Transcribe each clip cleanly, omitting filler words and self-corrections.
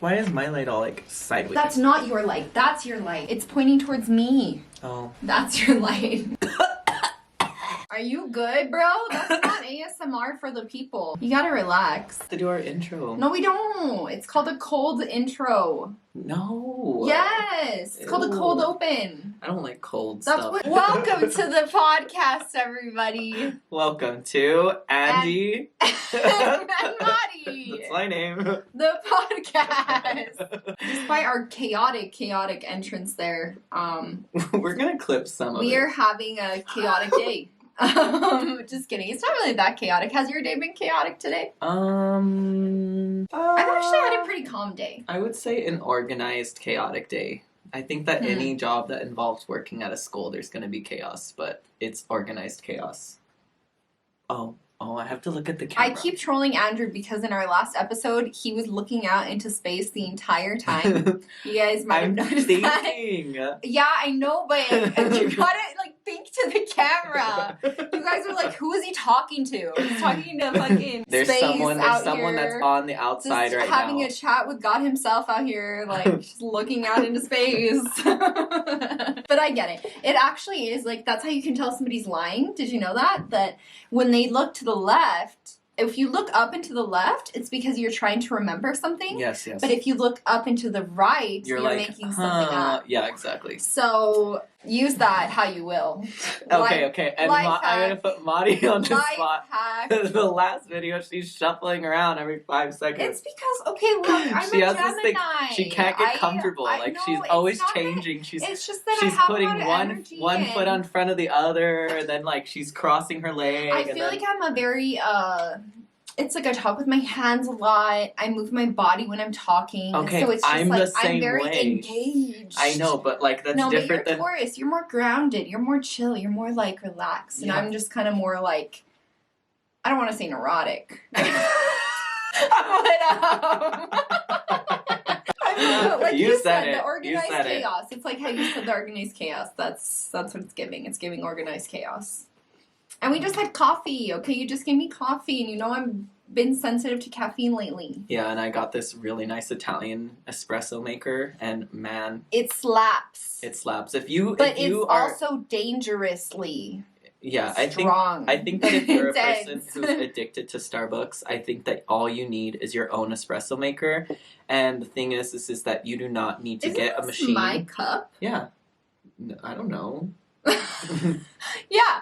Why is my light all like sideways? That's not your light. That's your light. It's pointing towards me. Oh. That's your light. Are you good, bro? That's not ASMR for the people. You gotta relax. To do our intro. No, we don't. It's called a cold intro. No. Yes. It's called a cold open. I don't like cold That's stuff. what. Welcome to the podcast, everybody. Welcome to Andy and Mari. That's my name. The podcast. Despite our chaotic entrance there, we're gonna clip some of it. we are having a chaotic day. Just kidding. It's not really that chaotic. Has your day been chaotic today? I've actually had a pretty calm day. I would say an organized, chaotic day. I think that any job that involves working at a school, there's going to be chaos, but it's organized chaos. Oh, I have to look at the camera. I keep trolling Andrew because in our last episode, he was looking out into space the entire time. You guys might have noticed that. Yeah, I know, but you gotta think to the camera. You guys are like, who is he talking to? He's talking to fucking there's space someone out that's here, on the outside right having now. a chat with God himself out here, just looking out into space. But I get it. It actually is that's how you can tell somebody's lying. Did you know that? That when they look to the left, if you look up and to the left, it's because you're trying to remember something. Yes. But if you look up and to the right, you're making something up. Yeah, exactly. So use that how you will. Okay. And I'm going to put Mari on the spot. Hack. The last video, she's shuffling around every 5 seconds. It's because, look, I'm she a has Gemini. this thing, she can't get comfortable. She's always changing. It's just that she's I have putting a lot of one foot on front of the other, and then she's crossing her leg. I feel like I'm a very it's I talk with my hands a lot. I move my body when I'm talking. Okay, so it's just I'm very way. Engaged. I know, but that's different but you're than Taurus. You're more grounded. You're more chill. You're more relaxed. And I'm just kind of more I don't want to say neurotic. You said it. The organized chaos. It. It's like how you said the organized chaos. That's what it's giving. It's giving organized chaos. And we just had coffee, okay? You just gave me coffee, and I've been sensitive to caffeine lately. Yeah, and I got this really nice Italian espresso maker, and man... It slaps. It slaps. But it's also dangerously strong. I think that if you're a person who's addicted to Starbucks, I think that all you need is your own espresso maker. And the thing is that you do not need to get a machine. My cup? Yeah. I don't know. Yeah.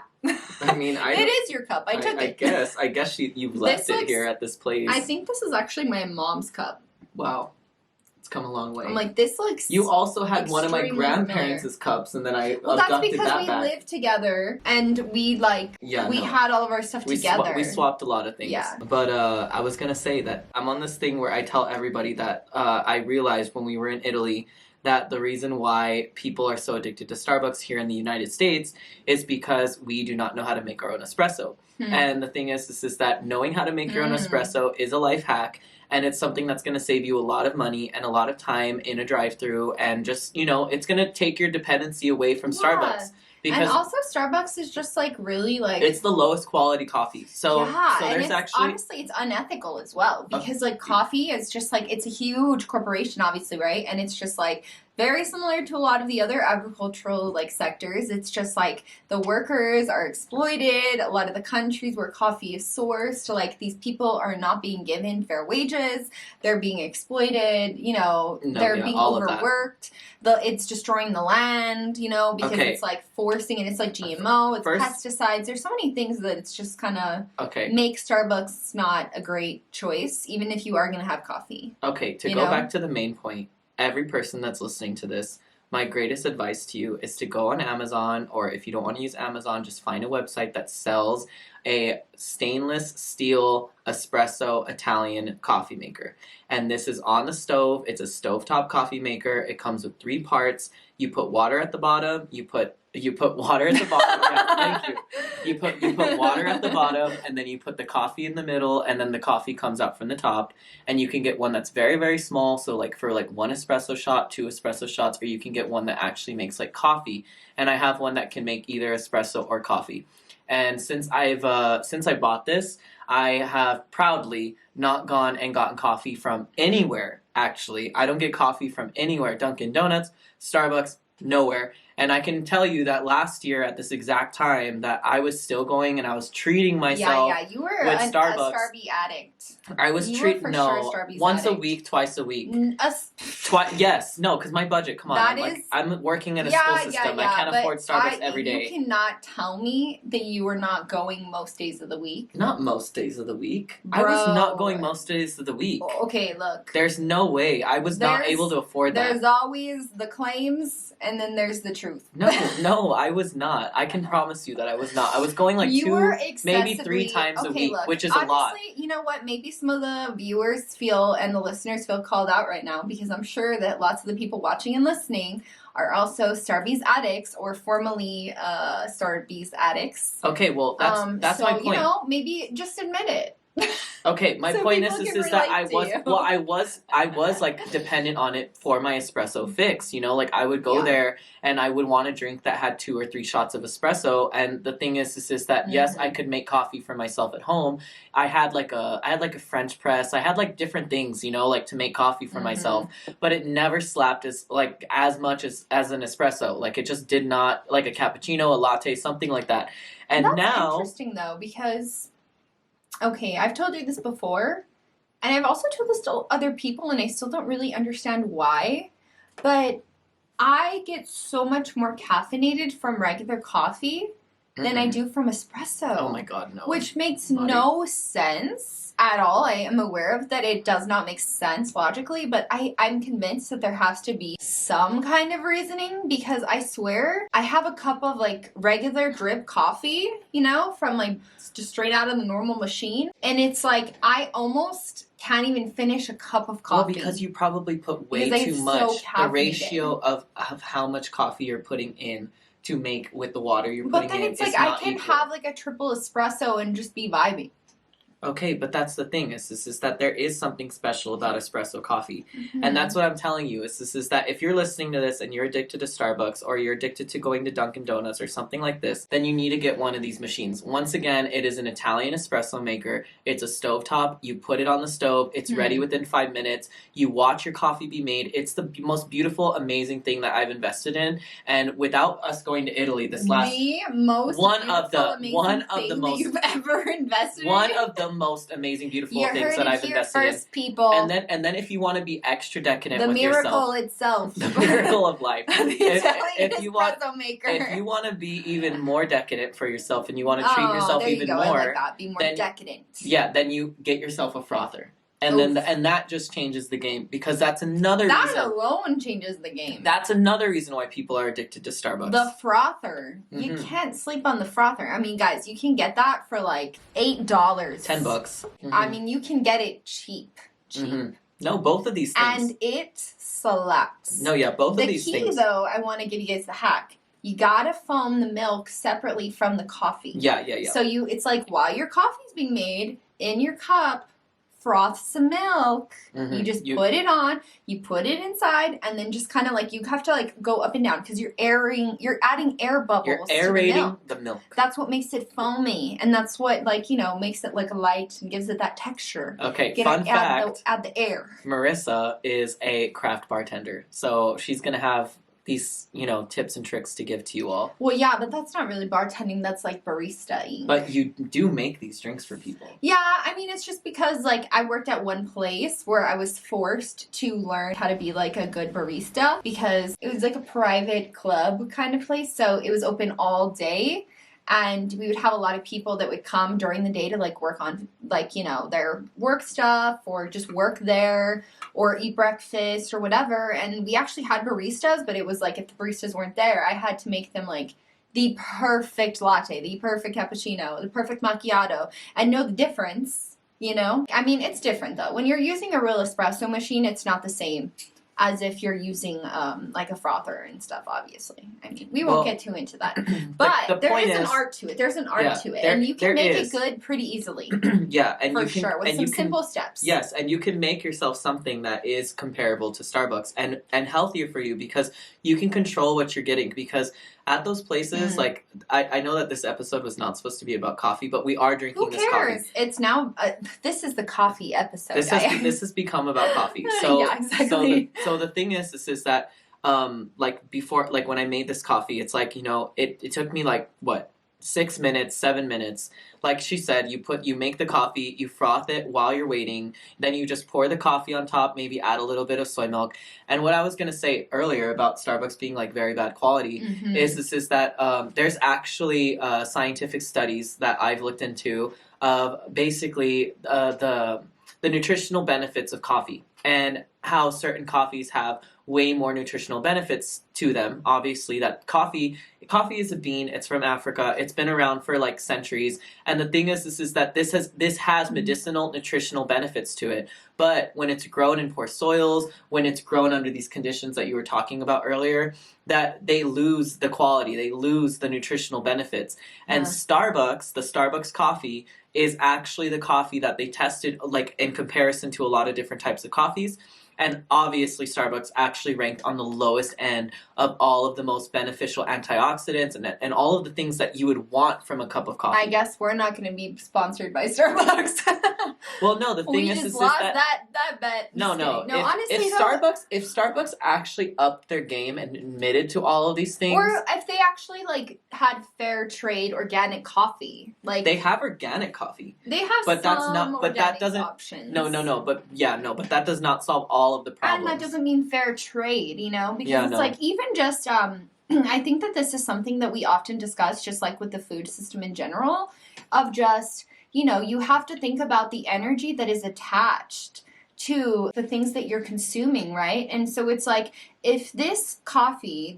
I mean, it is your cup. I took it. I guess you've left it here at this place. I think this is actually my mom's cup. Wow. It's come a long way. I'm this looks. You also had one of my grandparents' cups, and then I that's because we lived together, and we had all of our stuff together. We swapped a lot of things. Yeah. But I was gonna say that I'm on this thing where I tell everybody that I realized when we were in Italy that the reason why people are so addicted to Starbucks here in the United States is because we do not know how to make our own espresso. And the thing is that knowing how to make your own espresso is a life hack, and it's something that's going to save you a lot of money and a lot of time in a drive-thru, and just, it's going to take your dependency away from Starbucks. Because and also Starbucks is just really it's the lowest quality coffee. So there's honestly it's unethical as well, because coffee is just it's a huge corporation, obviously, right? And it's just very similar to a lot of the other agricultural sectors. It's just the workers are exploited. A lot of the countries where coffee is sourced, these people are not being given fair wages. They're being exploited. They're being overworked. It's destroying the land. Because it's forcing, and it's GMO. It's pesticides. There's so many things that it's just kind of make Starbucks not a great choice, even if you are going to have coffee. Okay, to go back to the main point. Every person that's listening to this, my greatest advice to you is to go on Amazon, or if you don't want to use Amazon, just find a website that sells a stainless steel espresso Italian coffee maker. And this is on the stove. It's a stovetop coffee maker. It comes with 3 parts. You put water at the bottom. You put water at the bottom. Yeah, thank you. You put water at the bottom, and then you put the coffee in the middle, and then the coffee comes out from the top. And you can get one that's very, very small, so for 1 espresso shot, 2 espresso shots, or you can get one that actually makes coffee. And I have one that can make either espresso or coffee. And since I bought this, I have proudly not gone and gotten coffee from anywhere actually. I don't get coffee from anywhere. Dunkin' Donuts, Starbucks, nowhere. And I can tell you that last year at this exact time that I was still going and I was treating myself you were with a Starbucks. Starby addict. I was treating Starbucks once addict. a week, twice a week. Yes, no, because my budget. Come on, I'm working in a school system. I can't afford Starbucks every day. You cannot tell me that you were not going most days of the week. Not most days of the week. Bro. I was not going most days of the week. Okay, look. There's no way. I was not able to afford that. There's always the claims, and then there's the truth. No, I was not. I can promise you that I was not. I was going like maybe 3 times a week, which is a lot. Honestly, you know what? Maybe some of the viewers feel and the listeners feel called out right now because I'm sure that lots of the people watching and listening are also Starbucks addicts or formerly Starbucks addicts. Okay, well, that's my point. You know, maybe just admit it. Okay, my point is that I was like dependent on it for my espresso fix, you know, like I would go there and I would want a drink that had 2 or 3 shots of espresso, and the thing is that yes, I could make coffee for myself at home. I had like a French press. I had like different things, you know, like to make coffee for myself, but it never slapped as much as an espresso. Like it just did not, like a cappuccino, a latte, something like that. And that's now interesting though, because okay, I've told you this before, and I've also told this to other people, and I still don't really understand why, but I get so much more caffeinated from regular coffee than I do from espresso. Oh my god, no. Which makes no sense at all. I am aware of that it does not make sense logically, but I'm convinced that there has to be some kind of reasoning, because I swear I have a cup of like regular drip coffee, you know, from like just straight out of the normal machine, and it's like I almost can't even finish a cup of coffee. Well, because you probably put way too much. The ratio of how much coffee you're putting in to make with the water you're putting in. But then it's like I can have like a triple espresso and just be vibing. Okay, but that's the thing is that there is something special about espresso coffee. And that's what I'm telling you is that if you're listening to this and you're addicted to Starbucks or you're addicted to going to Dunkin' Donuts or something like this, then you need to get one of these machines. Once again, it is an Italian espresso maker. It's a stovetop. You put it on the stove. It's ready within 5 minutes. You watch your coffee be made. It's the most beautiful, amazing thing that I've invested in. And without us going to Italy this last... one of the most you've ever invested in. One of the most amazing, beautiful things that I've invested first, in. People. And then if you want to be extra decadent with yourself, the miracle of life. if you want to be even more decadent for yourself and you want to treat yourself even more, I like that. Be more decadent. Yeah, then you get yourself a frother. And that just changes the game, because that's another reason. That alone changes the game. That's another reason why people are addicted to Starbucks. The frother. You can't sleep on the frother. I mean, guys, you can get that for like $8. $10. I mean, you can get it cheap. No, both of these things. And it slaps. No, yeah, both of these things. The key, though, I want to give you guys the hack. You gotta foam the milk separately from the coffee. Yeah. So it's like while your coffee's being made in your cup, froth some milk. You just put it on, you put it inside, and then just kind of like you have to like go up and down because you're adding air bubbles. You're aerating the milk. That's what makes it foamy, and that's what makes it like light and gives it that texture. Okay, fun fact: add the air. Marissa is a craft bartender, so she's gonna have these, tips and tricks to give to you all. Well, yeah, but that's not really bartending. That's like barista-ing. But you do make these drinks for people. Yeah, I mean, it's just because, I worked at one place where I was forced to learn how to be, a good barista because it was, a private club kind of place. So it was open all day. And we would have a lot of people that would come during the day to, work on, their work stuff or just work there or eat breakfast or whatever. And we actually had baristas, but it was, if the baristas weren't there, I had to make them, the perfect latte, the perfect cappuccino, the perfect macchiato, and know the difference, I mean, it's different, though. When you're using a real espresso machine, it's not the same. as if you're using like a frother and stuff, obviously. I mean, we won't get too into that. But there is an art to it. There's an art to it. And you can make it good pretty easily. Yeah, and for sure, with some simple steps. Yes, and you can make yourself something that is comparable to Starbucks and healthier for you, because you can control what you're getting. Because at those places, like, I know that this episode was not supposed to be about coffee, but we are drinking this coffee. Who cares? It's now, this is the coffee episode. This has become about coffee. So, yeah, exactly. So the thing is that, like, before, like, when I made this coffee, it's like, you know, it took me, like, what? 6 minutes, 7 minutes. Like she said, you make the coffee, you froth it while you're waiting, then you just pour the coffee on top, maybe add a little bit of soy milk. And what I was going to say earlier about Starbucks being like very bad quality is that there's actually scientific studies that I've looked into of basically the nutritional benefits of coffee and how certain coffees have way more nutritional benefits to them. Obviously, that coffee is a bean. It's from Africa. It's been around for like centuries. And the thing is that this has medicinal nutritional benefits to it. But when it's grown in poor soils, when it's grown under these conditions that you were talking about earlier, that they lose the quality, they lose the nutritional benefits. And the Starbucks coffee is actually the coffee that they tested, like, in comparison to a lot of different types of coffees. And obviously Starbucks actually ranked on the lowest end of all of the most beneficial antioxidants and all of the things that you would want from a cup of coffee. I guess we're not going to be sponsored by Starbucks. Well, no, the thing is lost that bet. No. Honestly, if Starbucks actually upped their game and admitted to all of these things, or if they actually like had fair trade organic coffee, like they have organic coffee. They have, but some that's not. But that doesn't. Options. No. But that does not solve all of the problems. And that doesn't mean fair trade, you know, because it's like even just I think that this is something that we often discuss, just like with the food system in general, of just, you know, you have to think about the energy that is attached to the things that you're consuming, right? And so it's like, if these coffee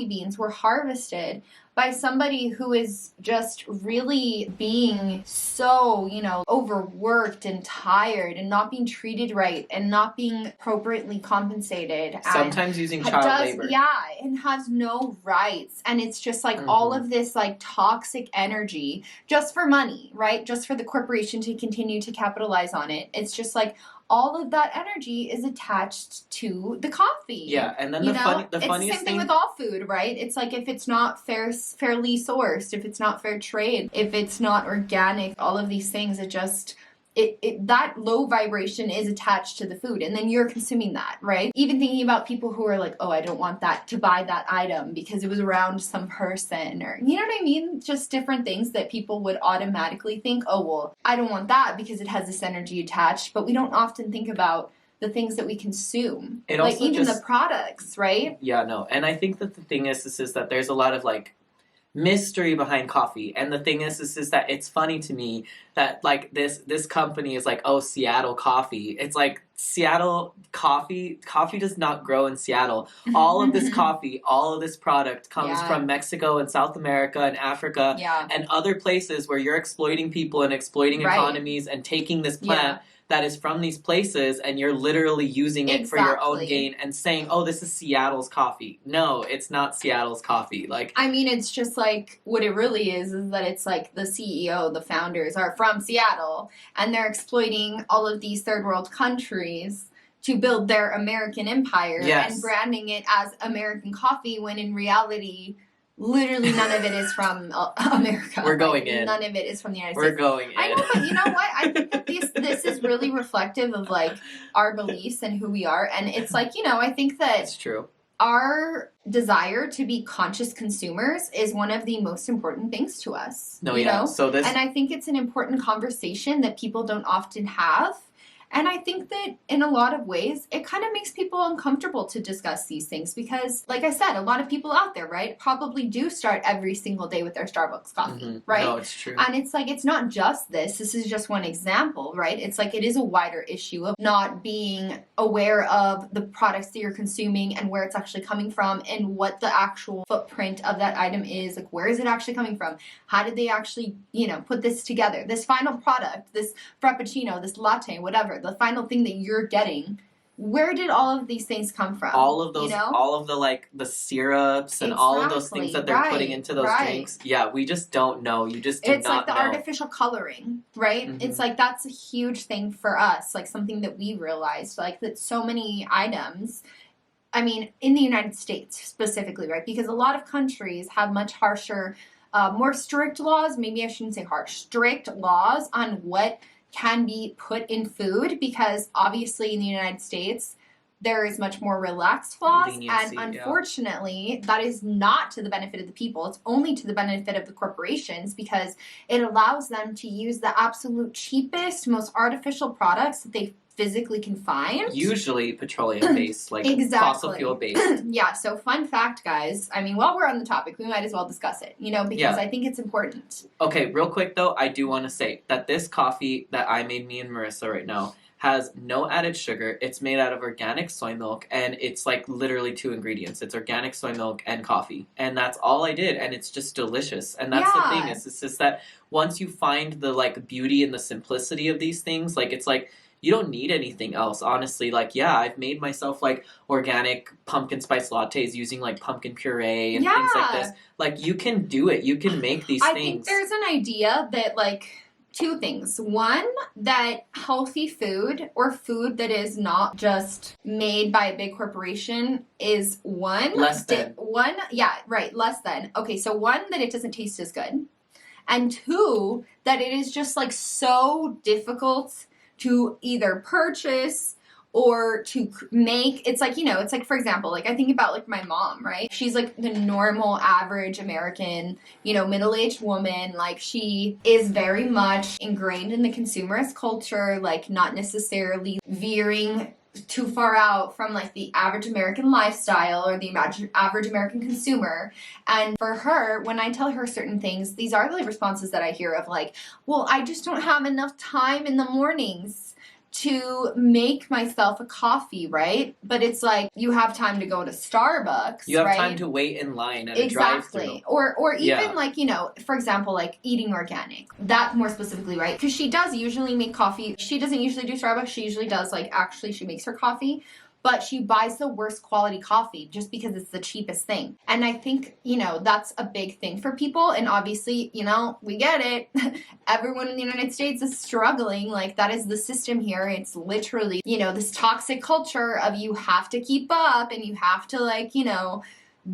beans were harvested by somebody who is just really being so, you know, overworked and tired and not being treated right and not being appropriately compensated. Sometimes using child labor. Yeah, and has no rights. And it's just like all of this like toxic energy just for money, right? Just for the corporation to continue to capitalize on it. It's just like all of that energy is attached to the coffee. Yeah, and then the funniest thing... It's the same thing with all food, right? It's like if it's not fairly sourced, if it's not fair trade, if it's not organic, all of these things, it just... that low vibration is attached to the food, and then you're consuming that, right? Even thinking about people who are like, oh, I don't want that to buy that item because it was around some person, or you know what I mean? Just different things that people would automatically think, oh, well, I don't want that because it has this energy attached, but we don't often think about the things that we consume. Like even the products, right? Yeah, no. And I think that the thing is that there's a lot of like mystery behind coffee, and the thing is that it's funny to me that like this company is like, oh, Seattle coffee. It's like Seattle coffee does not grow in Seattle. All of this coffee, all of this product comes from Mexico and South America and Africa and other places where you're exploiting people and exploiting economies and taking this plant that is from these places, and you're literally using it for your own gain and saying, oh, this is Seattle's coffee. No, it's not Seattle's coffee. Like, I mean, it's just like, what it really is that it's like the CEO, the founders are from Seattle, and they're exploiting all of these third world countries to build their American empire and branding it as American coffee, when in reality... Literally none of it is from America. We're going in. None of it is from the United We're States. going in. I know, but you know what? I think that this is really reflective of like our beliefs and who we are. And it's like, you know, I think that it's true. Our desire to be conscious consumers is one of the most important things to us. No, you know? And I think it's an important conversation that people don't often have. And I think that in a lot of ways, it kind of makes people uncomfortable to discuss these things because, like I said, a lot of people out there, right, probably do start every single day with their Starbucks coffee, right? No, it's true. And it's like, it's not just this. This is just one example, right? It's like, it is a wider issue of not being aware of the products that you're consuming and where it's actually coming from and what the actual footprint of that item is. Like, where is it actually coming from? How did they actually, you know, put this together? This final product, this Frappuccino, this latte, whatever. The final thing that you're getting, where did all of these things come from? All of those, you know? all of the like the syrups and all of those things that they're putting into those drinks. Yeah, we just don't know. You just do it's not like the know. artificial coloring, right? Mhm. It's like that's a huge thing for us, like something that we realized, like that so many items. I mean, in the United States specifically, right? Because a lot of countries have much harsher, more strict laws. Maybe I shouldn't say harsh, strict laws on what can be put in food, because obviously in the United States there is much more relaxed laws, Leniency, and unfortunately that is not to the benefit of the people. It's only to the benefit of the corporations, because it allows them to use the absolute cheapest, most artificial products that they physically can find. Usually petroleum based, like fossil fuel based. Yeah, so fun fact, guys. I mean, while we're on the topic, we might as well discuss it, because I think it's important. Okay, real quick though, I do want to say that this coffee that I made, me and Marissa, right now, has no added sugar. It's made out of organic soy milk, and it's like literally 2 ingredients. It's organic soy milk and coffee, and that's all I did, and it's just delicious. And that's the thing, it's just that once you find the like beauty and the simplicity of these things, like it's like you don't need anything else, honestly. Like, yeah, I've made myself like organic pumpkin spice lattes using like pumpkin puree and things like this. Like, you can do it. You can make these things. I think there's an idea that like 2 things. One, that healthy food, or food that is not just made by a big corporation, is less than. Okay, so 1, that it doesn't taste as good. And 2, that it is just like so difficult to either purchase or to make. It's like, it's like, for example, like I think about like my mom, right? She's like the normal average American, middle-aged woman. Like, she is very much ingrained in the consumerist culture, like not necessarily veering too far out from like the average American lifestyle or the average American consumer. And for her, when I tell her certain things, these are the responses that I hear of like, well, I just don't have enough time in the mornings to make myself a coffee, right? But it's like, you have time to go to Starbucks, you have time to wait in line at a drive-thru. Or even like, for example, like eating organic. That more specifically, right? Because she does usually make coffee. She doesn't usually do Starbucks. She usually does she makes her coffee. But she buys the worst quality coffee just because it's the cheapest thing. And I think, that's a big thing for people. And obviously, we get it. Everyone in the United States is struggling. Like, that is the system here. It's literally, this toxic culture of you have to keep up and you have to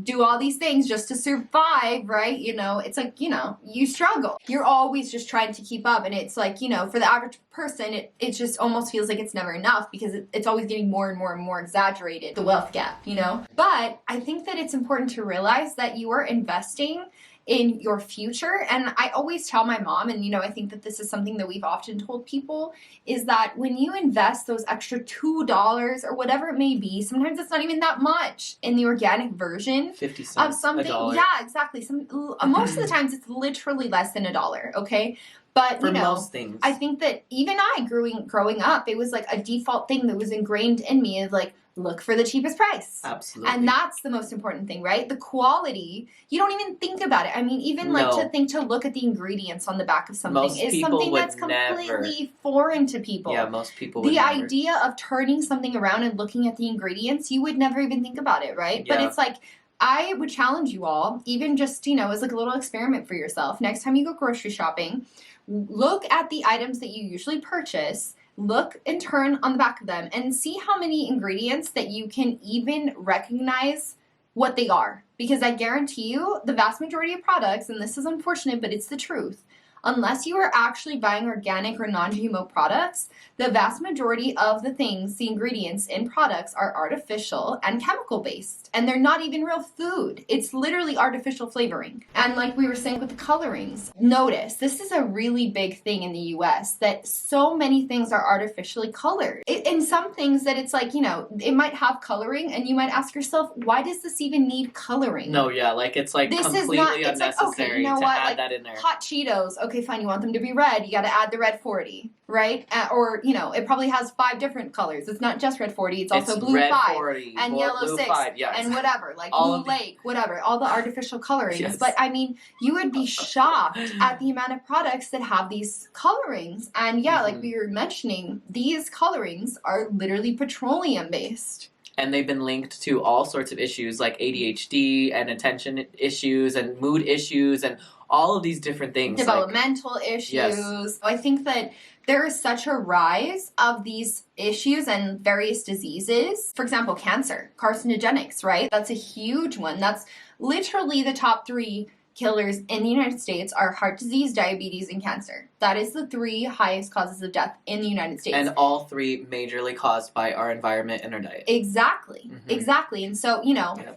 do all these things just to survive, right? It's like, you struggle. You're always just trying to keep up. And it's like, for the average person, it just almost feels like it's never enough, because it's always getting more and more and more exaggerated, the wealth gap, But I think that it's important to realize that you are investing in your future. And I always tell my mom, and I think that this is something that we've often told people, is that when you invest those extra $2 or whatever it may be, sometimes it's not even that much, in the organic version 50 cents, of something. $1. Yeah, exactly. Most of the times it's literally less than $1, okay? But, for most things, I think that even growing up, it was like a default thing that was ingrained in me of like, look for the cheapest price. Absolutely. And that's the most important thing, right? The quality, you don't even think about it. I mean, even to look at the ingredients on the back of something is something that's completely foreign to people. Yeah, most people would The never. idea of turning something around and looking at the ingredients, you would never even think about it, right? Yeah. But it's like, I would challenge you all, even just, as like a little experiment for yourself. Next time you go grocery shopping, look at the items that you usually purchase, look and turn on the back of them, and see how many ingredients that you can even recognize what they are. Because I guarantee you, the vast majority of products, and this is unfortunate, but it's the truth, unless you are actually buying organic or non-GMO products, the vast majority of the ingredients in products are artificial and chemical based. And they're not even real food. It's literally artificial flavoring. And like we were saying with the colorings, notice, this is a really big thing in the US, that so many things are artificially colored. In some things that it's like, it might have coloring, and you might ask yourself, why does this even need coloring? No, yeah, like it's like this completely is not, unnecessary it's like, okay, to add that in there. Hot Cheetos. Okay, okay, fine, you want them to be red, you got to add the red 40, right? Or, it probably has 5 different colors. It's not just red 40, it's also blue red 5 40, and yellow blue 6 5, yes. and whatever, like all blue lake, whatever, all the artificial colorings. Yes. But I mean, you would be shocked at the amount of products that have these colorings. And yeah, like we were mentioning, these colorings are literally petroleum based. And they've been linked to all sorts of issues like ADHD and attention issues and mood issues and all of these different things. Developmental issues. Yes. I think that there is such a rise of these issues and various diseases. For example, cancer, carcinogenics, right? That's a huge one. That's literally the top 3 killers in the United States are heart disease, diabetes, and cancer. That is the 3 highest causes of death in the United States. And all 3 majorly caused by our environment and our diet. Exactly. Exactly. And so,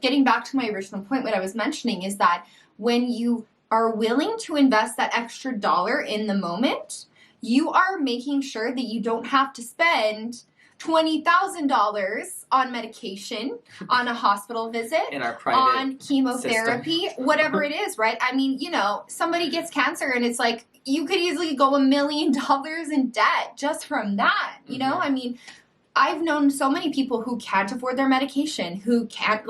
getting back to my original point, what I was mentioning is that when you are willing to invest that extra dollar in the moment, you are making sure that you don't have to spend $20,000 on medication, on a hospital visit, in our private on chemotherapy, system. Whatever it is, right? I mean, somebody gets cancer and it's like, you could easily go $1 million in debt just from that, I mean, I've known so many people who can't afford their medication, who can't,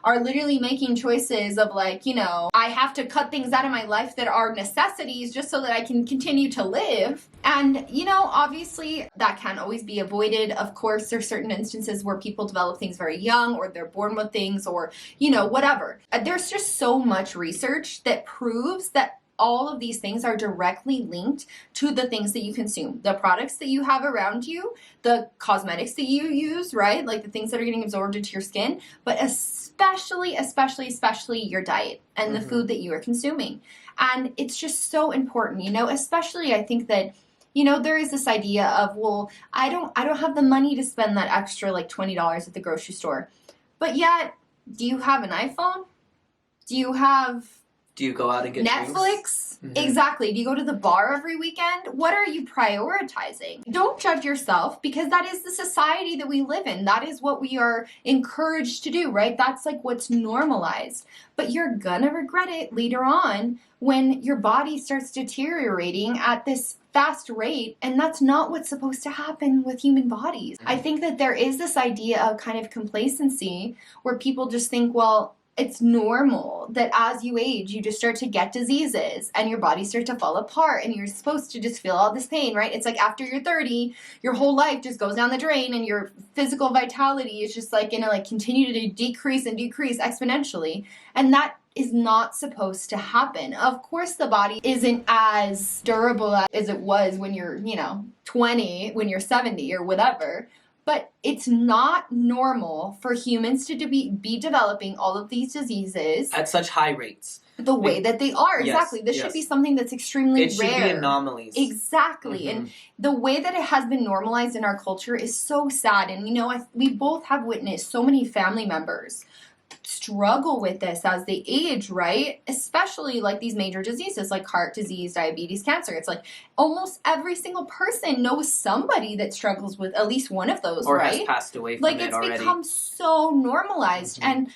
are literally making choices of I have to cut things out of my life that are necessities just so that I can continue to live. And, obviously that can't always be avoided. Of course, there's certain instances where people develop things very young or they're born with things or, whatever. There's just so much research that proves that all of these things are directly linked to the things that you consume, the products that you have around you, the cosmetics that you use, right? Like the things that are getting absorbed into your skin, but especially your diet and the food that you are consuming. And it's just so important, especially I think that, there is this idea of, well, I don't have the money to spend that extra $20 at the grocery store. But yet, do you have an iPhone? Do you go out and get Netflix? Exactly. Do you go to the bar every weekend? What are you prioritizing? Don't judge yourself because that is the society that we live in. That is what we are encouraged to do, right? That's what's normalized. But you're gonna regret it later on when your body starts deteriorating at this fast rate, and that's not what's supposed to happen with human bodies. I think that there is this idea of kind of complacency where people just think, well, it's normal that as you age, you just start to get diseases and your body starts to fall apart and you're supposed to just feel all this pain, right? It's like after you're 30, your whole life just goes down the drain and your physical vitality is just going to continue to decrease and decrease exponentially. And that is not supposed to happen. Of course, the body isn't as durable as it was when you're, 20, when you're 70 or whatever. But it's not normal for humans to be developing all of these diseases at such high rates. The way that they are. Yes, exactly. This should be something that's extremely rare. It should be anomalies. Exactly. And the way that it has been normalized in our culture is so sad. And, we both have witnessed so many family members struggle with this as they age, right? Especially these major diseases like heart disease, diabetes, cancer. It's almost every single person knows somebody that struggles with at least one of those, or right? has passed away from it already. It's become so normalized. And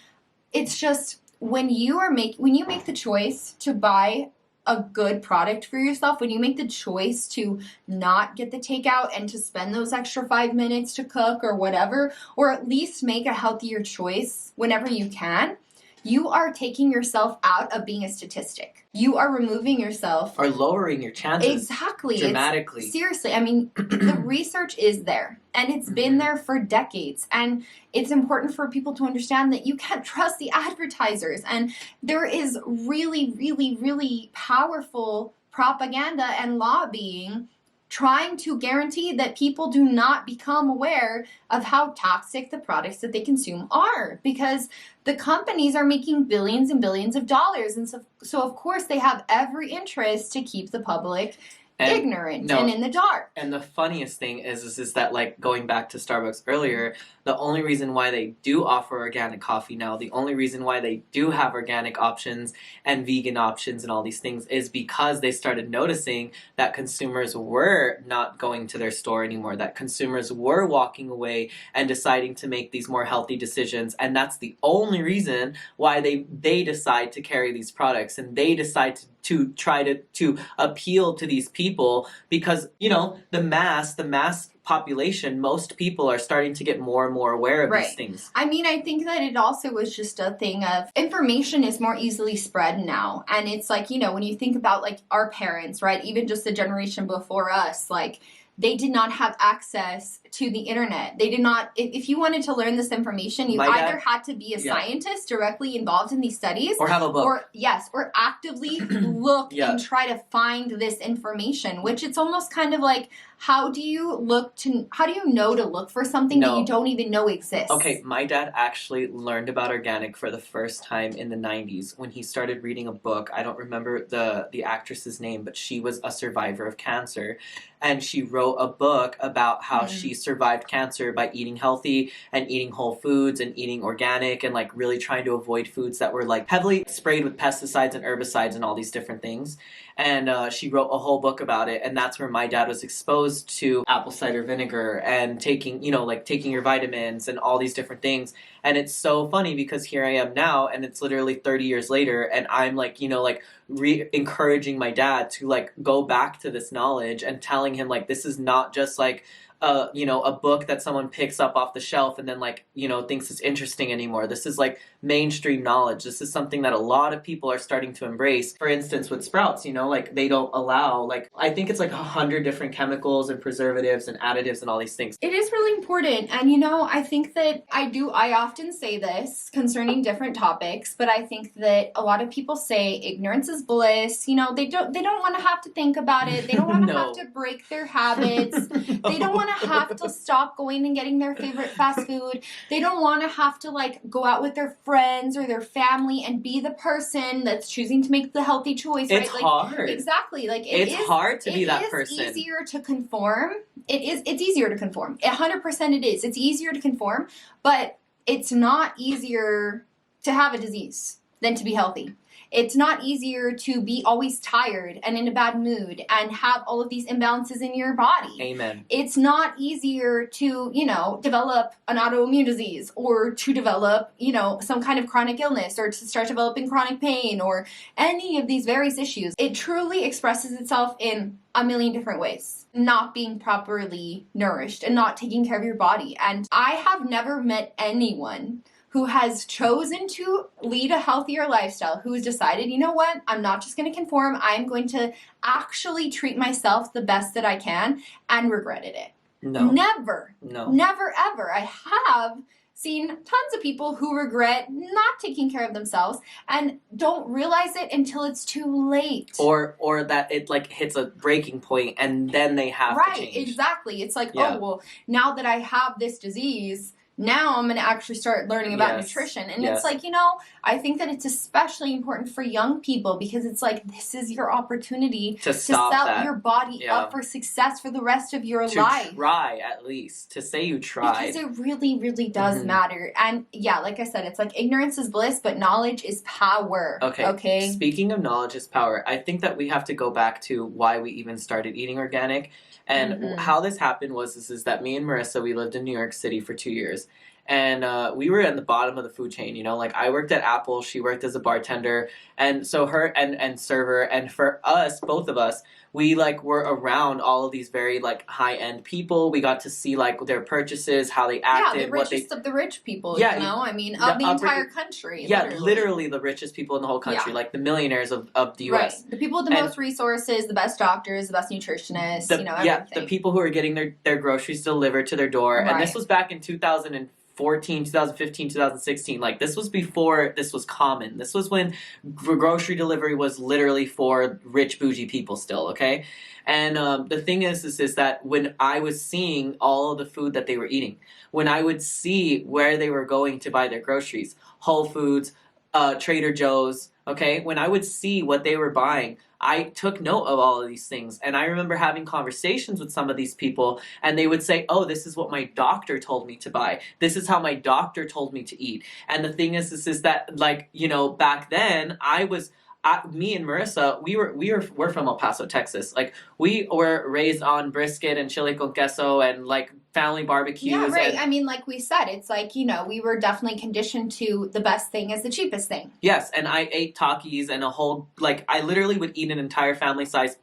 it's just when you make the choice to buy a good product for yourself, when you make the choice to not get the takeout and to spend those extra 5 minutes to cook or whatever, or at least make a healthier choice whenever you can, you are taking yourself out of being a statistic. You are removing yourself. Or lowering your chances. Exactly. Dramatically. Seriously. I mean, the research is there. And it's been there for decades. And it's important for people to understand that you can't trust the advertisers. And there is really, really, really powerful propaganda and lobbying trying to guarantee that people do not become aware of how toxic the products that they consume are, because the companies are making billions and billions of dollars. And so of course, they have every interest to keep the public ignorant and in the dark. And the funniest thing is that, going back to Starbucks earlier, the only reason why they do offer organic coffee now, the only reason why they do have organic options and vegan options and all these things is because they started noticing that consumers were not going to their store anymore, that consumers were walking away and deciding to make these more healthy decisions. And that's the only reason why they decide to carry these products and they decide to try to appeal to these people because, you know, the mass population, most people are starting to get more and more aware of these things. I mean, I think that it also was just a thing of information is more easily spread now. And it's like, you know, when you think about like our parents, right? Even just the generation before us, like they did not have access to the internet. They did not, if you wanted to learn this information, you either had to be a scientist directly involved in these studies. Or have a book. Or actively look and try to find this information, which it's almost kind of like, how do you know to look for something that you don't even know exists? Okay, my dad actually learned about organic for the first time in the 90s when he started reading a book. I don't remember the actress's name, but she was a survivor of cancer. And she wrote a book about how she survived cancer by eating healthy and eating whole foods and eating organic and like really trying to avoid foods that were like heavily sprayed with pesticides and herbicides and all these different things. And she wrote a whole book about it, and that's where my dad was exposed to apple cider vinegar and taking your vitamins and all these different things. And it's so funny because here I am now, and it's literally 30 years later, and I'm like, you know, like encouraging my dad to like go back to this knowledge and telling him like this is not just like a book that someone picks up off the shelf and then like, you know, thinks is interesting anymore. This is like mainstream knowledge. This is something that a lot of people are starting to embrace. For instance, with sprouts, you know, like they don't allow, like, I think it's like 100 different chemicals and preservatives and additives and all these things. It is really important. And, you know, I think that I often say this concerning different topics, but I think that a lot of people say ignorance is bliss. You know, they don't want to have to think about it. They don't want to have to break their habits. They don't want to have to stop going and getting their favorite fast food. They don't want to have to like go out with their friends or their family and be the person that's choosing to make the healthy choice. It's right? hard. Exactly. Like it's hard to be that person. It's easier to conform. It's easier to conform. 100% it is. It's easier to conform, but it's not easier to have a disease than to be healthy. It's not easier to be always tired and in a bad mood and have all of these imbalances in your body. Amen. It's not easier to, you know, develop an autoimmune disease or to develop, you know, some kind of chronic illness or to start developing chronic pain or any of these various issues. It truly expresses itself in a million different ways. Not being properly nourished and not taking care of your body. And I have never met anyone who has chosen to lead a healthier lifestyle, who has decided, you know what, I'm not just going to conform, I'm going to actually treat myself the best that I can, and regretted it. No. Never. No. Never, ever. I have seen tons of people who regret not taking care of themselves and don't realize it until it's too late. Or that it like hits a breaking point and then they have to change. Right, exactly. It's like, oh, well, now that I have this disease, now I'm going to actually start learning about nutrition. And it's like, you know, I think that it's especially important for young people because it's like, this is your opportunity to set your body up for success for the rest of your life. To try, at least. To say you tried. Because it really, really does matter. And yeah, like I said, it's like ignorance is bliss, but knowledge is power. Okay. Speaking of knowledge is power, I think that we have to go back to why we even started eating organic. And how this happened is that me and Marissa, we lived in New York City for 2 years. And we were at the bottom of the food chain, you know, like I worked at Apple, she worked as a bartender, and so her and server, and for us, both of us, we like were around all of these very like high end people. We got to see like their purchases, how they acted, the richest of the rich people, you know, I mean, of the entire country. Yeah, literally the richest people in the whole country, like the millionaires of the US. Right. The people with the most resources, the best doctors, the best nutritionists, you know, everything. Yeah, the people who are getting their groceries delivered to their door. And this was back in 2015, 2016, like this was before this was common. This was when grocery delivery was literally for rich bougie people still, okay? And the thing is that when I was seeing all of the food that they were eating, when I would see where they were going to buy their groceries, Whole Foods, Trader Joe's, okay? When I would see what they were buying, I took note of all of these things. And I remember having conversations with some of these people, and they would say, oh, this is what my doctor told me to buy. This is how my doctor told me to eat. And the thing is that, like, you know, back then, I was me and Marissa, we're from El Paso, Texas. Like, we were raised on brisket and chili con queso and like family barbecues. Yeah, right. And, I mean, like we said, it's like, you know, we were definitely conditioned to the best thing is the cheapest thing. yes, and I ate Takis and a whole, like, I literally would eat an entire family size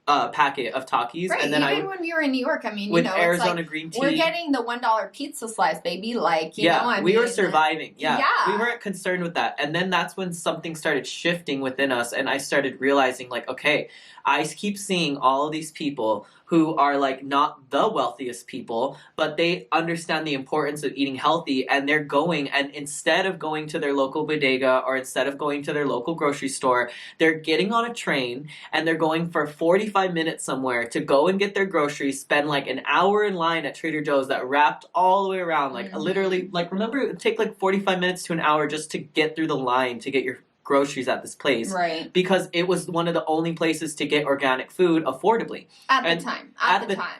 packet of Takis, Right, and then even when we were in New York, I mean, with you know, Arizona it's like, green tea. we're getting the $1 pizza slice, baby. Like, you know, I we mean, were surviving. Yeah, yeah. we weren't concerned with that, and then that's when something started shifting within us, and I started realizing, like, okay, I keep seeing all of these people who are like not the wealthiest people, but they understand the importance of eating healthy, and they're going, and instead of going to their local bodega or instead of going to their local grocery store, they're getting on a train and they're going for 45 minutes somewhere to go and get their groceries, spend like an hour in line at Trader Joe's that wrapped all the way around, like literally, like, remember, it would take like 45 minutes to an hour just to get through the line to get your groceries at this place, right? Because it was one of the only places to get organic food affordably at the time.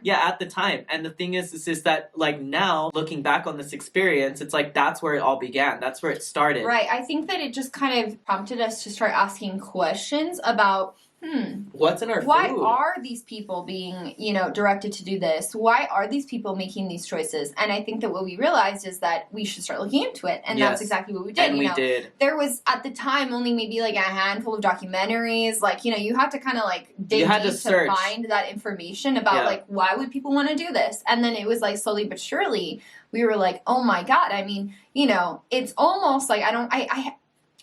Yeah, at the time. And the thing is that, like, now looking back on this experience, it's like that's where it all began. That's where it started. Right. I think that it just kind of prompted us to start asking questions about what's in our food? Why are these people being, you know, directed to do this? Why are these people making these choices? And I think that what we realized is that we should start looking into it. And that's exactly what we did. And we did. There was, at the time, only maybe like a handful of documentaries. Like, you know, you had to kind of like dig deep to find that information about like, why would people want to do this? And then it was like slowly but surely, we were like, oh my God. I mean, you know, it's almost like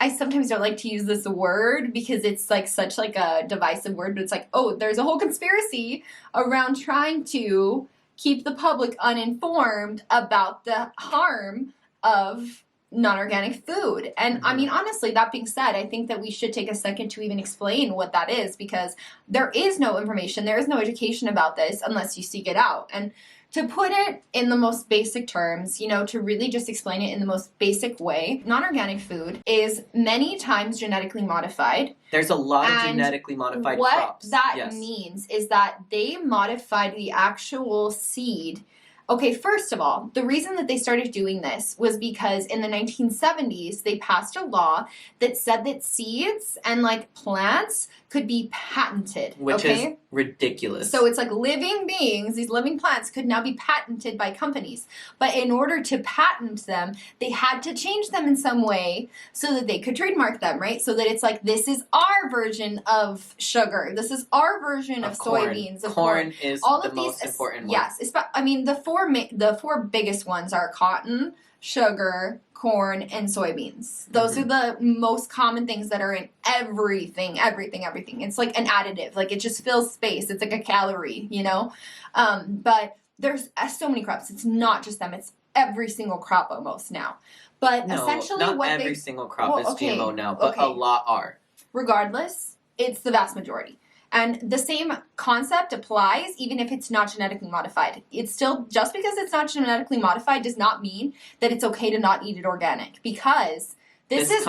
I sometimes don't like to use this word because it's like such like a divisive word, but it's like, oh, there's a whole conspiracy around trying to keep the public uninformed about the harm of non-organic food. And I mean, honestly, that being said, I think that we should take a second to even explain what that is, because there is no information, there is no education about this unless you seek it out. And to put it in the most basic terms, you know, to really just explain it in the most basic way, non-organic food is many times genetically modified. There's a lot of genetically modified crops. What that means is that they modified the actual seed. Okay, first of all, the reason that they started doing this was because in the 1970s, they passed a law that said that seeds and like plants could be patented. Which is ridiculous. So it's like living beings, these living plants could now be patented by companies. But in order to patent them, they had to change them in some way so that they could trademark them, right? So that it's like, this is our version of sugar. This is our version of soybeans. Corn is all the most important one. Yes. I mean, the four biggest ones are cotton, sugar, corn, and soybeans. Those are the most common things that are in everything. It's like an additive. Like, it just fills space. It's like a calorie, you know? But there's so many crops. It's not just them. It's every single crop almost now. But essentially not every single crop is GMO now, but a lot are. Regardless, it's the vast majority. And the same concept applies even if it's not genetically modified. It's still, just because it's not genetically modified does not mean that it's okay to not eat it organic. Because this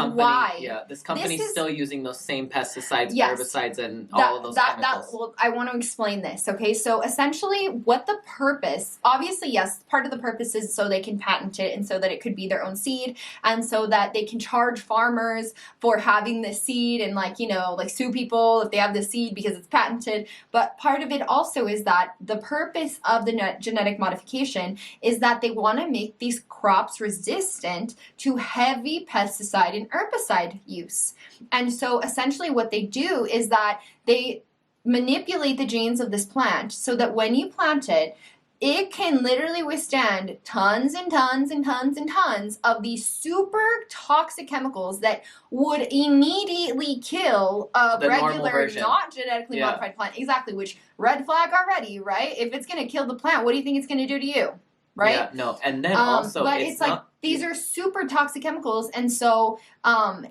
company is still using those same pesticides, herbicides, and all of those chemicals. I want to explain this, okay? So essentially what the purpose, obviously, yes, part of the purpose is so they can patent it and so that it could be their own seed and so that they can charge farmers for having this seed and, like, you know, like sue people if they have this seed because it's patented. But part of it also is that the purpose of the genetic modification is that they want to make these crops resistant to heavy pesticide and herbicide use. And so essentially what they do is that they manipulate the genes of this plant so that when you plant it, it can literally withstand tons and tons and tons and tons of these super toxic chemicals that would immediately kill a regular, not genetically modified plant. Exactly, which red flag already, right? If it's going to kill the plant, what do you think it's going to do to you? Right? Yeah, no, and then also but it's like these are super toxic chemicals, and so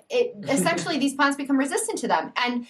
it essentially these plants become resistant to them, and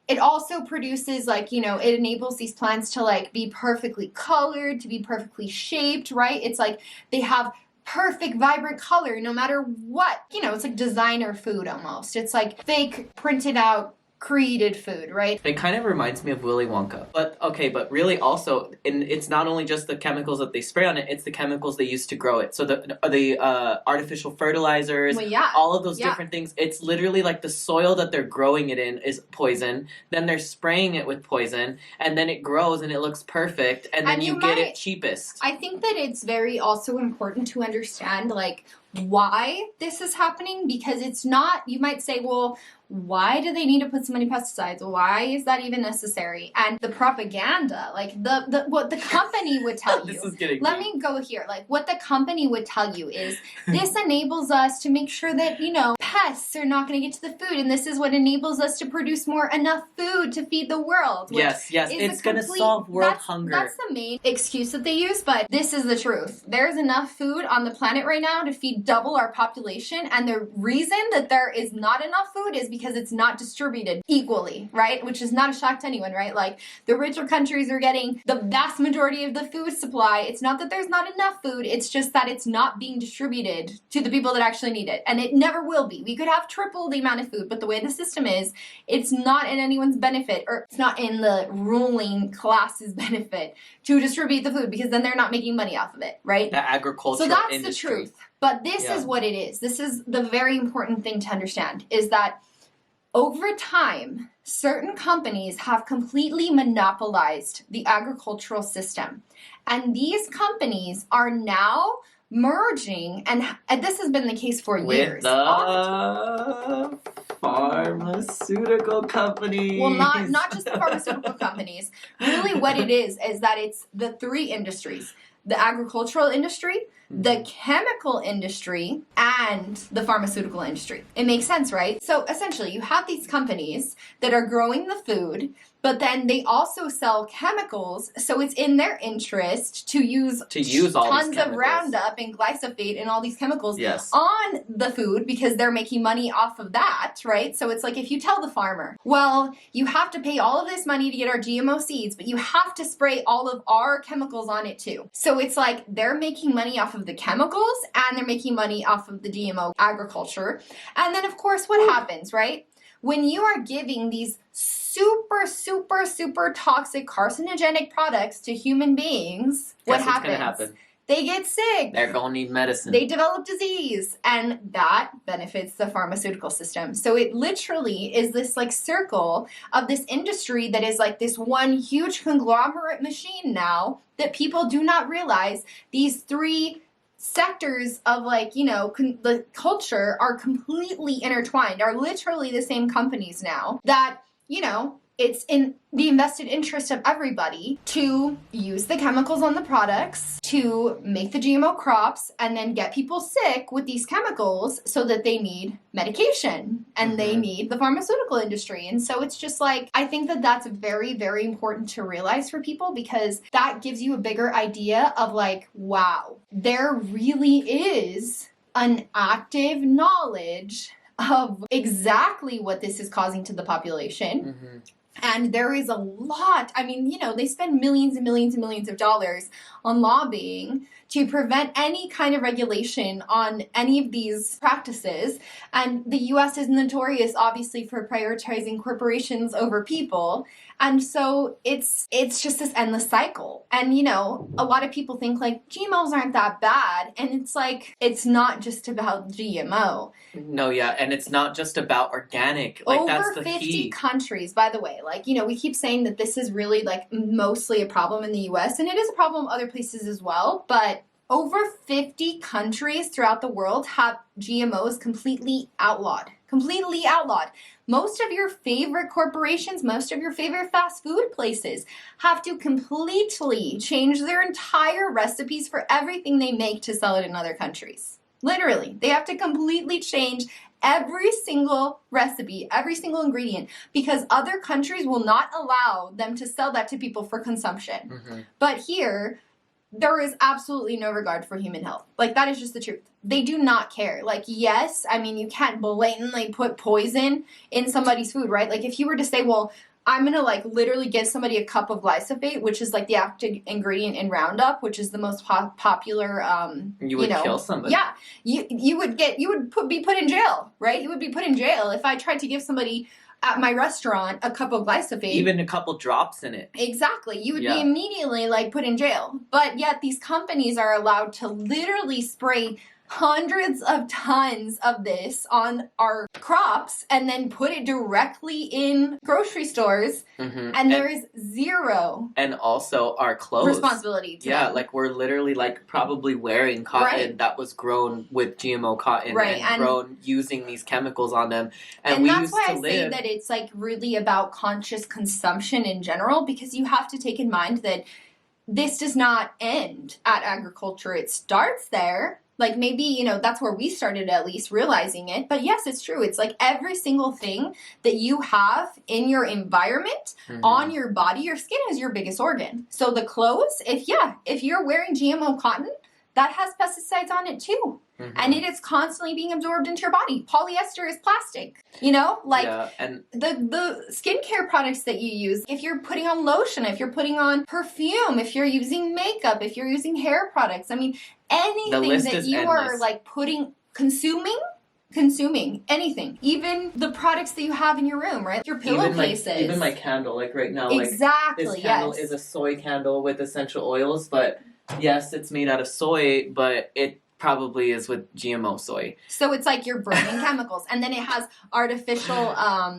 it also produces, like, you know, it enables these plants to like be perfectly colored, to be perfectly shaped, right? It's like they have perfect vibrant color no matter what, you know. It's like designer food almost. It's like fake printed out created food, right? It kind of reminds me of Willy Wonka. But really also, and it's not only just the chemicals that they spray on it, it's the chemicals they use to grow it. So the artificial fertilizers, all of those different things, it's literally like the soil that they're growing it in is poison, then they're spraying it with poison, and then it grows and it looks perfect, and then you get it cheapest. I think that it's very also important to understand, like, why this is happening, because it's not, you might say, well, why do they need to put so many pesticides? Why is that even necessary? And the propaganda, like the what the company would tell you. This is getting Let me go here. Like what the company would tell you is this enables us to make sure that, you know, pests are not going to get to the food, and this is what enables us to produce enough food to feed the world. Yes, it's going to solve world hunger. That's the main excuse that they use, but this is the truth. There's enough food on the planet right now to feed double our population, and the reason that there is not enough food is because it's not distributed equally, right? Which is not a shock to anyone, right? Like the richer countries are getting the vast majority of the food supply. It's not that there's not enough food, it's just that it's not being distributed to the people that actually need it, and it never will be. We could have triple the amount of food, but the way the system is, it's not in anyone's benefit, or it's not in the ruling class's benefit to distribute the food, because then they're not making money off of it, right? The agricultural industry. So that's industry. the truth. But this is what it is. This is the very important thing to understand, is that over time, certain companies have completely monopolized the agricultural system. And these companies are now merging, and this has been the case for years. With the pharmaceutical companies. Well, not just the pharmaceutical companies. Really what it is that it's the three industries. The agricultural industry, the chemical industry, and the pharmaceutical industry. It makes sense, right? So essentially, you have these companies that are growing the food, but then they also sell chemicals, so it's in their interest to use all tons of Roundup and glyphosate and all these chemicals on the food, because they're making money off of that, right? So it's like if you tell the farmer, well, you have to pay all of this money to get our GMO seeds, but you have to spray all of our chemicals on it too. So it's like they're making money off of the chemicals and they're making money off of the GMO agriculture. And then of course what happens, right? When you are giving these super, super, super toxic carcinogenic products to human beings, what happens? They get sick. They're going to need medicine. They develop disease. And that benefits the pharmaceutical system. So it literally is this like circle of this industry that is like this one huge conglomerate machine now that people do not realize. These three sectors of like, you know, the culture are completely intertwined, are literally the same companies now that, you know, it's in the invested interest of everybody to use the chemicals on the products, to make the GMO crops, and then get people sick with these chemicals so that they need medication and they need the pharmaceutical industry. And so it's just like, I think that that's very, very important to realize for people, because that gives you a bigger idea of like, wow, there really is an active knowledge of exactly what this is causing to the population. And there is a lot, I mean, you know, they spend millions and millions and millions of dollars on lobbying to prevent any kind of regulation on any of these practices. And the US is notorious, obviously, for prioritizing corporations over people. And so it's just this endless cycle. And, you know, a lot of people think like GMOs aren't that bad. And it's like, it's not just about GMO. No, yeah. And it's not just about organic. Like, that's the Over 50 key. countries, by the way. Like, you know, we keep saying that this is really like mostly a problem in the US, and it is a problem other places as well. But over 50 countries throughout the world have GMOs completely outlawed. Completely outlawed. Most of your favorite corporations, most of your favorite fast food places have to completely change their entire recipes for everything they make to sell it in other countries. Literally, they have to completely change every single recipe, every single ingredient, because other countries will not allow them to sell that to people for consumption. But here, there is absolutely no regard for human health. Like, that is just the truth. They do not care. Like, yes, I mean, you can't blatantly put poison in somebody's food, right? Like, if you were to say, well, I'm going to, like, literally give somebody a cup of glyphosate, which is, like, the active ingredient in Roundup, which is the most popular, you would kill somebody. Yeah. You would be put in jail, right? You would be put in jail if I tried to give somebody at my restaurant a cup of glyphosate, even a couple drops in it. Exactly. You would be immediately like put in jail. But yet these companies are allowed to literally spray hundreds of tons of this on our crops and then put it directly in grocery stores, and there is zero and also our clothes responsibility to them. Like we're literally like probably wearing cotton that was grown with GMO cotton and grown using these chemicals on them, and we that's used why to I live... say that it's like really about conscious consumption in general, because you have to take in mind that this does not end at agriculture. It starts there. Like maybe, you know, that's where we started at least realizing it. But yes, it's true. It's like every single thing that you have in your environment, on your body, your skin is your biggest organ. So the clothes, if you're wearing GMO cotton, that has pesticides on it too. And it is constantly being absorbed into your body. Polyester is plastic, you know? Like and the skincare products that you use, if you're putting on lotion, if you're putting on perfume, if you're using makeup, if you're using hair products, I mean, anything that you are like consuming anything, even the products that you have in your room, right? Your pillowcases. Even my candle, like right now, exactly, like this candle is a soy candle with essential oils, but yes, it's made out of soy, but it probably is with GMO soy. So it's like you're burning chemicals, and then it has artificial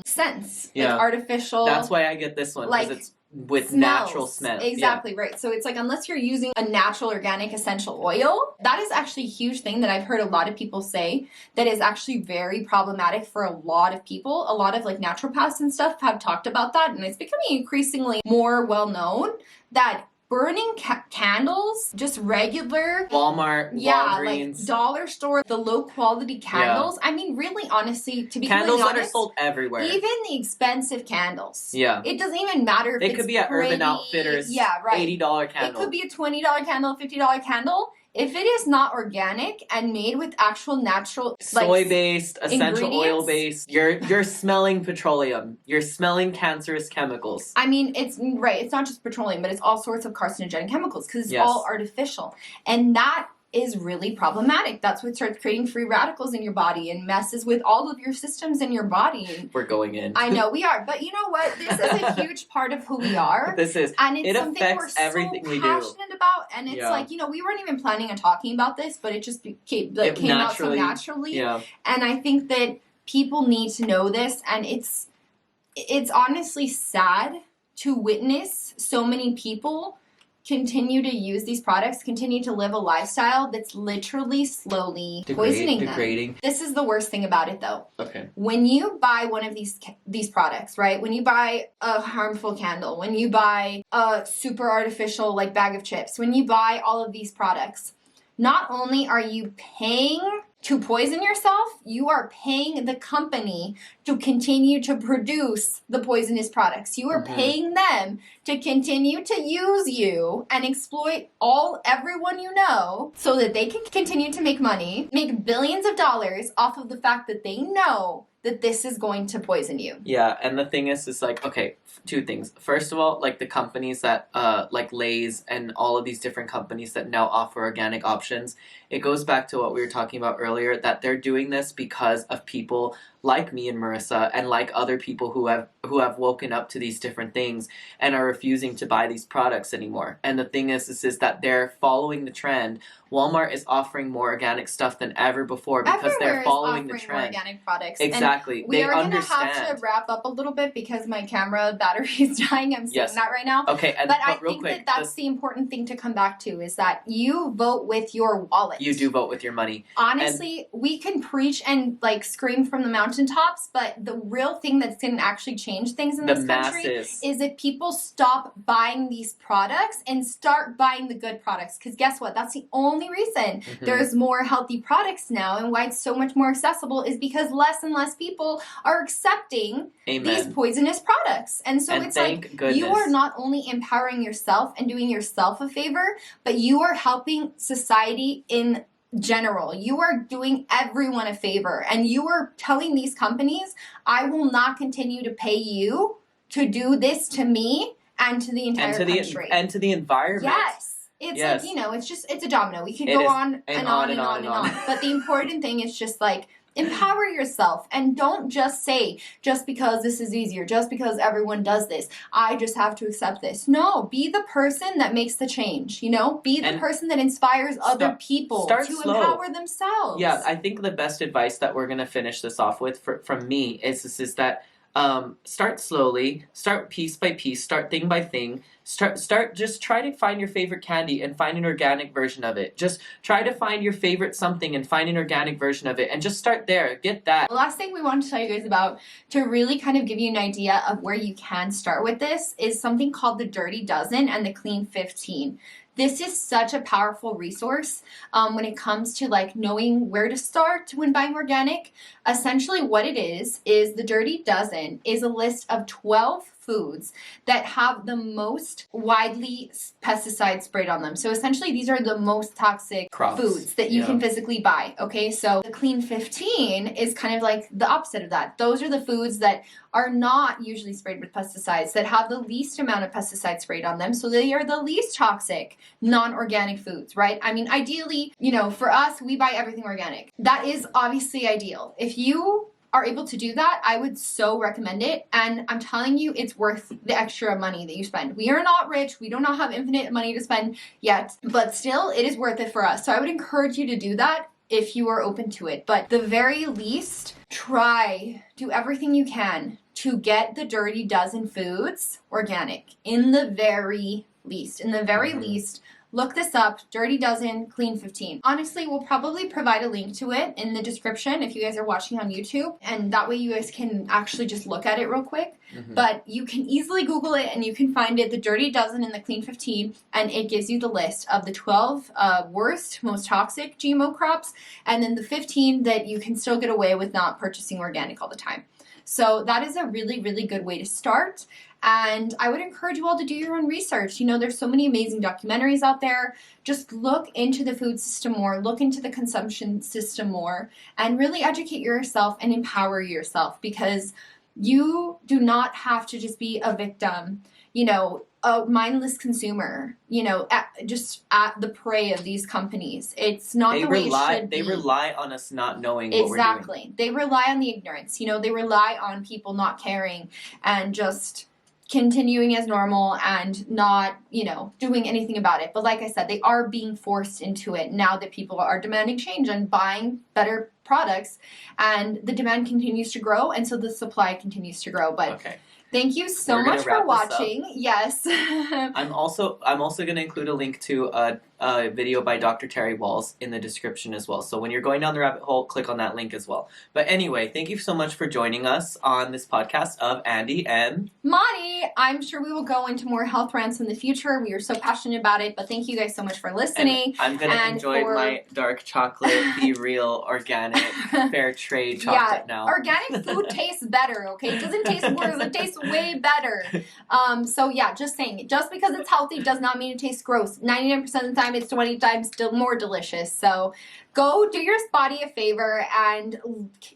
scents. Like artificial. That's why I get this one, because it's with natural smells. Exactly, right. So it's like, unless you're using a natural organic essential oil, that is actually a huge thing that I've heard a lot of people say that is actually very problematic for a lot of people. A lot of like naturopaths and stuff have talked about that, and it's becoming increasingly more well known that burning candles, just regular Walmart, Walgreens, like dollar store, the low quality candles. I mean, really, honestly, to be candles honest, that are sold everywhere, even the expensive candles. It doesn't even matter if they could be at Urban Outfitters. $80 candle. It could be a $20 candle, $50 candle. If it is not organic and made with actual natural soy-based, essential oil-based, you're smelling petroleum. You're smelling cancerous chemicals. I mean, it's not just petroleum, but it's all sorts of carcinogenic chemicals because it's all artificial. And that is really problematic. That's what starts creating free radicals in your body and messes with all of your systems in your body. We're going in. I know we are, but you know what? This is a huge part of who we are. This is, and it's it something affects we're everything so we do. Passionate about, and it's like, you know, we weren't even planning on talking about this, but it just came out so naturally. Yeah. And I think that people need to know this, and it's honestly sad to witness so many people continue to use these products, continue to live a lifestyle that's literally slowly poisoning them. This is the worst thing about it, though. Okay. When you buy one of these products, right? When you buy a harmful candle, when you buy a super artificial like bag of chips, when you buy all of these products, not only are you paying to poison yourself, you are paying the company to continue to produce the poisonous products. You are paying them to continue to use you and exploit everyone you know so that they can continue to make money, make billions of dollars off of the fact that they know that this is going to poison you. Yeah, and the thing is like, okay, two things. First of all, like the companies that, like Lay's and all of these different companies that now offer organic options, it goes back to what we were talking about earlier, that they're doing this because of people like me and Marissa and like other people who have woken up to these different things and are refusing to buy these products anymore. And the thing is that they're following the trend. Walmart is offering more organic stuff than ever before because they're following the trend. More organic products. Exactly. And we are going to have to wrap up a little bit because my camera battery is dying. I'm seeing that right now. Okay, but I think that's the important thing to come back to is that you vote with your wallet. You do vote with your money. Honestly, we can preach and like scream from the mountaintops, but the real thing that's going to actually change things in this country is if people stop buying these products and start buying the good products. Because guess what? That's the only reason there's more healthy products now, and why it's so much more accessible is because less and less people are accepting these poisonous products. And so it's like you are not only empowering yourself and doing yourself a favor, but you are helping society in general. You are doing everyone a favor, and you are telling these companies, I will not continue to pay you to do this to me and to the entire country. And to the environment. Yes. It's like, you know, it's a domino. We could go on and on and on and on. But the important thing is just like, Empower yourself and don't just say, just because this is easier, just because everyone does this, I just have to accept this. No, be the person that makes the change, you know? Be the person that inspires other people to empower themselves. Yeah, I think the best advice that we're going to finish this off with from me is that start slowly, start piece by piece, start thing by thing. Just try to find your favorite candy and find an organic version of it. Just try to find your favorite something and find an organic version of it, and just start there. Get that. The last thing we want to tell you guys about, to really kind of give you an idea of where you can start with this, is something called the Dirty Dozen and the Clean 15. This is such a powerful resource when it comes to like knowing where to start when buying organic. Essentially what it is the Dirty Dozen is a list of 12 foods that have the most widely pesticides sprayed on them. So essentially these are the most toxic foods that you can physically buy. Okay, so the Clean 15 is kind of like the opposite of that. Those are the foods that are not usually sprayed with pesticides, that have the least amount of pesticides sprayed on them. So they are the least toxic non-organic foods, right? I mean, ideally, you know, for us, we buy everything organic. That is obviously ideal. If you are able to do that, I would so recommend it. And I'm telling you, it's worth the extra money that you spend. We are not rich. We do not have infinite money to spend yet, but still it is worth it for us. So I would encourage you to do that if you are open to it. But the very least, do everything you can to get the Dirty Dozen foods organic. In the very least, look this up, Dirty Dozen, Clean 15. Honestly, we'll probably provide a link to it in the description if you guys are watching on YouTube, and that way you guys can actually just look at it real quick. But you can easily Google it and you can find it, the Dirty Dozen and the Clean 15, and it gives you the list of the 12 worst, most toxic GMO crops, and then the 15 that you can still get away with not purchasing organic all the time. So that is a really, really good way to start. And I would encourage you all to do your own research. You know, there's so many amazing documentaries out there. Just look into the food system more, look into the consumption system more, and really educate yourself and empower yourself, because you do not have to just be a victim, you know, a mindless consumer, you know, just at the prey of these companies. It's not the way it should be. They rely on us not knowing what we're doing. Exactly. They rely on the ignorance. You know, they rely on people not caring and just continuing as normal and not, you know, doing anything about it. But like I said, they are being forced into it now that people are demanding change and buying better products, and the demand continues to grow, and so the supply continues to grow. But thank you so much for watching. Yes. I'm also going to include a link to a video by Dr. Terry Walls in the description as well. So when you're going down the rabbit hole, click on that link as well. But anyway, thank you so much for joining us on this podcast of Andy and Mari. I'm sure we will go into more health rants in the future. We are so passionate about it. But thank you guys so much for listening. And I'm going to enjoy my dark chocolate, Be Real, organic, fair trade chocolate now. Organic food tastes better, okay? It doesn't taste worse. It tastes way better. So yeah, just saying, just because it's healthy does not mean it tastes gross. 99% of the time it's 20 times more delicious. So go do your body a favor and,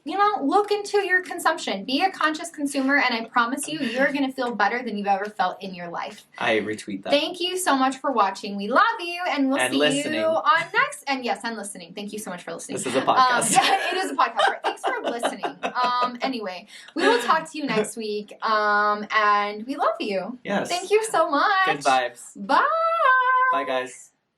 you know, look into your consumption. Be a conscious consumer, and I promise you, you're going to feel better than you've ever felt in your life. I retweet that. Thank you so much for watching. We love you, and we'll see you on next. And yes, and listening. Thank you so much for listening. This is a podcast. Yeah, it is a podcast. Thanks for listening. Anyway, we will talk to you next week. And we love you. Yes. Thank you so much. Good vibes. Bye. Bye, guys.